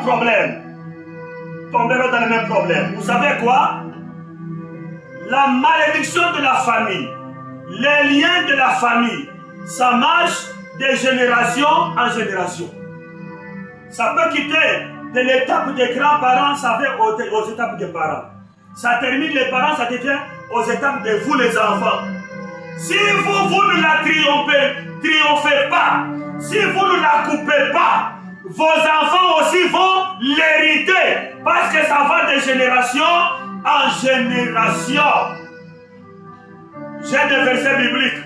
problème. Tomberont dans le même problème. Vous savez quoi? La malédiction de la famille, les liens de la famille, ça marche de génération en génération. Ça peut quitter de l'étape des grands-parents, ça va aux étapes des parents. Ça termine les parents, ça devient aux étapes de vous les enfants. Si vous ne la triomphez pas, si vous ne la coupez pas, vos enfants aussi vont l'hériter. Parce que ça va de génération en génération. J'ai des versets bibliques.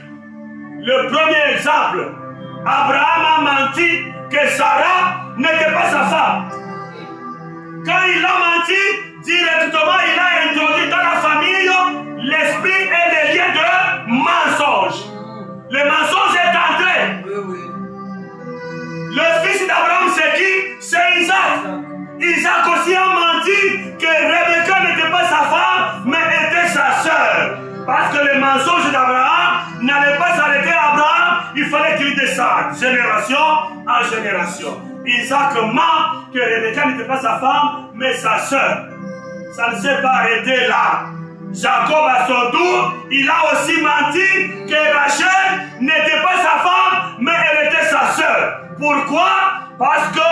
Le premier exemple, Abraham a menti que Sarah n'était pas sa femme. Quand il a menti, directement il a introduit dans la famille l'esprit et les liens de mensonge. Le mensonge est entré. Le fils d'Abraham, c'est qui? C'est Isaac. Isaac aussi a menti que Rebecca n'était pas sa femme, mais était sa sœur. Parce que le mensonge d'Abraham n'allait pas s'arrêter à Abraham, il fallait qu'il descende, génération en génération. Isaac ment que Rebecca n'était pas sa femme, mais sa sœur. Ça ne s'est pas arrêté là. Jacob, à son tour, il a aussi menti que Rachel n'était pas sa femme, mais elle était sa sœur. Pourquoi? Parce que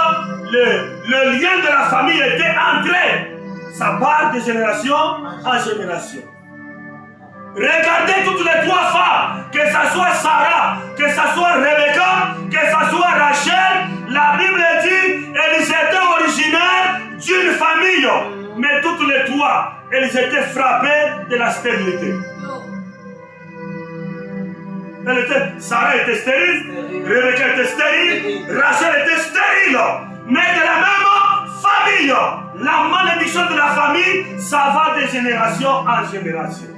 le lien de la famille était entré. Ça part de génération en génération. Regardez toutes les trois femmes, que ce soit Sarah, que ce soit Rebecca, que ce soit Rachel, la Bible dit qu'elles étaient originaires d'une famille. Mais toutes les trois, elles étaient frappées de la stérilité. Sarah était stérile, Rebecca était stérile, Rachel était stérile. Mais de la même famille, la malédiction de la famille, ça va de génération en génération.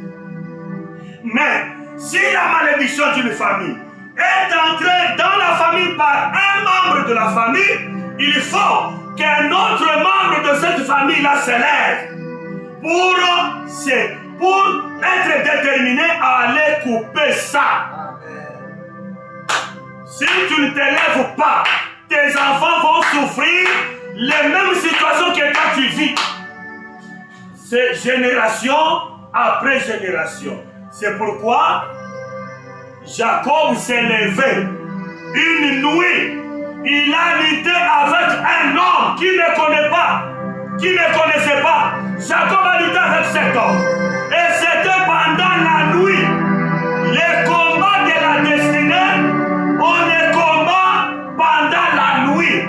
Mais si la malédiction d'une famille est entrée dans la famille par un membre de la famille, il faut qu'un autre membre de cette famille-là s'élève pour être déterminé à aller couper ça. Si tu ne t'élèves pas, tes enfants vont souffrir les mêmes situations que toi tu vis. C'est génération après génération. C'est pourquoi Jacob s'est levé une nuit. Il a lutté avec un homme qui ne connaît pas, qui ne connaissait pas. Jacob a lutté avec cet homme. Et c'était pendant la nuit. Les combats de la destinée, on les combat pendant la nuit.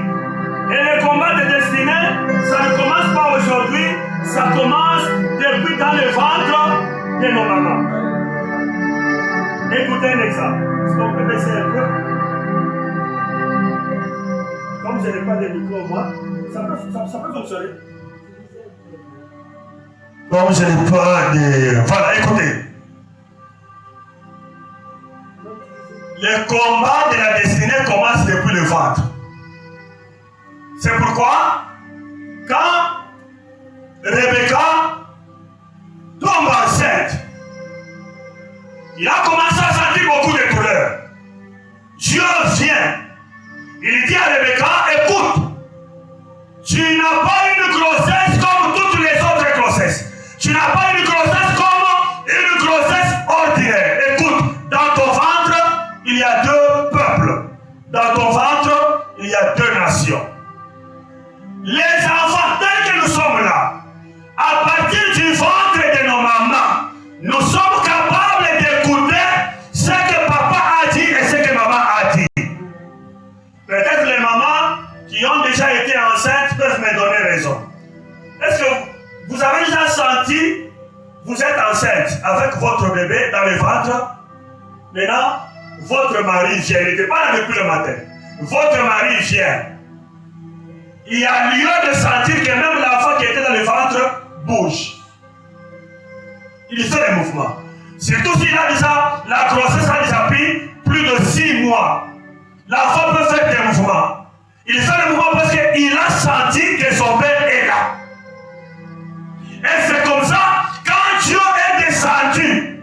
Et les combats de destinée, ça ne commence pas aujourd'hui, ça commence depuis dans le ventre de nos mamans. Écoutez un exemple. Est-ce qu'on peut baisser un peu? Comme je n'ai pas de micro, moi, ça peut fonctionner. Comme je n'ai pas de... Voilà, écoutez. Le combat de la destinée commence depuis le ventre. C'est pourquoi, quand Rebecca tombe enceinte, il a commencé à sentir beaucoup de douleur. Dieu vient. Il dit à Rebecca, écoute, tu n'as pas une grossesse comme toutes les autres grossesses. Tu n'as pas une grossesse comme une grossesse ordinaire. Écoute, dans ton ventre, il y a deux peuples. Dans ton ventre, il y a deux nations. Les enfants, tels que nous sommes là, à partir du ventre de nos mamans, nous sommes capables d'écouter ce que papa a dit et ce que maman a dit. Peut-être les mamans qui ont déjà été enceintes peuvent me donner raison. Est-ce que vous avez déjà senti, vous êtes enceinte avec votre bébé dans le ventre? Maintenant, votre mari vient, il n'était pas là depuis le matin. Votre mari vient. Il y a lieu de sentir que même l'enfant qui était dans le ventre bouge. Il fait des mouvements. Surtout s'il a déjà, la grossesse a déjà pris plus de 6 mois. L'enfant peut faire des mouvements. Il fait des mouvements parce qu'il a senti que son père est là. Et c'est comme ça, quand Dieu est descendu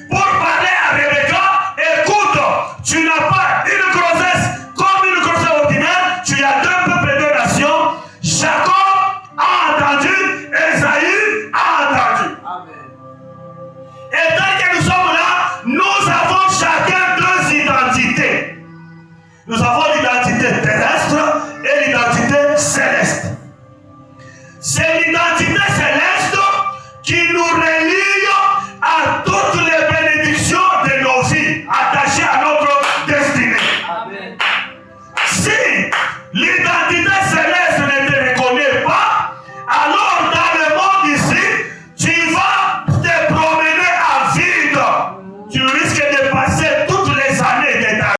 pour parler à Rebecca, écoute, tu n'as pas une grossesse comme une grossesse ordinaire, tu as deux peuples et deux nations. Nous avons l'identité terrestre et l'identité céleste. C'est l'identité céleste qui nous